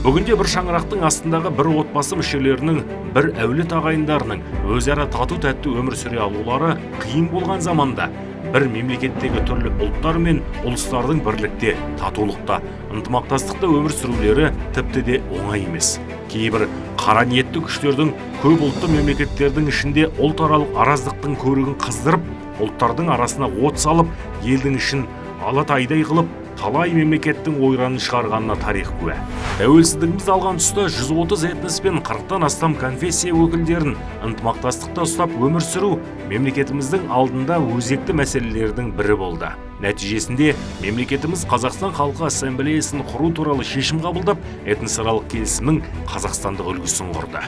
Бүгінде бір шаңырақтың астындағы бір отбасы мүшелерінің, бір әулет ағайындарының өзара тату-тәтті өмір сүре алулары қиын болған заманда бір мемлекеттегі түрлі ұлттар мен ұлыстардың бірлікте, татулықта, ынтымақтастықта өмір сүрулері тіпті де оңай емес. Кейбір қара ниетті күштердің көп ұлтты мемлекеттердің ішінде ұлтаралық араздықтың көрігін қыздырып, ұлттардың арасына от салып, елдің ішін алатайдай қылып, талай мемлекеттің ойранын шығарғанына тарих куә. Тәуелсіздігіміз алған тұста 130 этнос пен 40-тан астам конфессия өкілдерін ынтымақтастықта ұстап өмір сүру мемлекетіміздің алдында өзекті мәселелердің бірі болды. Нәтижесінде мемлекетіміз Қазақстан Халқы Ассамблеясын құру туралы шешім қабылдап, этносаралық келісімнің қазақстандық үлгісін құрды.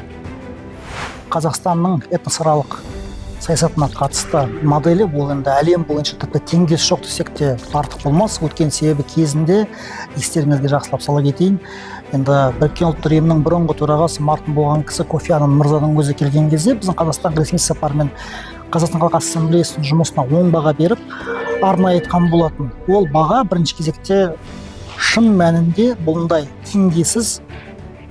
Қазақстанның этносаралық саясатына қатысты моделі бұл енді әлем бойынша тіпті теңдесі жоқ десек те артық болмас. Өткен себебі кезінде естеріңізге жақсылап сала кетейін. Енді Біріккен ұлттар ұйымының бұрынғы төрағасы марқұм болған кісі Кофи Аннан мырзаның өзі келген кезде біздің Қазақстанға ресми сапармен Қазақстан Халқы Ассамблеясының жұмысына оң баға беріп, арнайы айтқан болатын. Ол баға бірінші кезекте шын мәнінде бұндай теңдессіз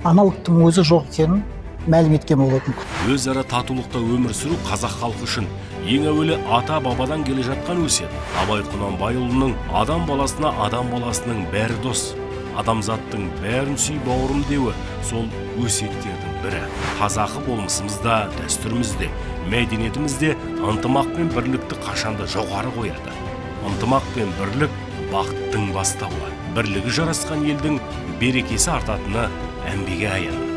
аналогтың өзі жоқ екенін мәлім еткен болатын. Өзара татулықта өмір сүру қазақ халқы үшін ең әуелі ата-бабадан келе жатқан өсиет. Абай Құнанбайұлының адам баласына адам баласының бәрі дос, адамзаттың бәрін сүй бауырым деуі сол өсиеттердің бірі. Қазақы болмысымызда, дәстүрімізде, мәдениетімізде ынтымақ пен бірлікті қашанда жоғары қояды. Ынтымақ пен бірлік бақыттың бастауы. Бірлігі жарасқан елдің берекесі артатыны әмбеге аян.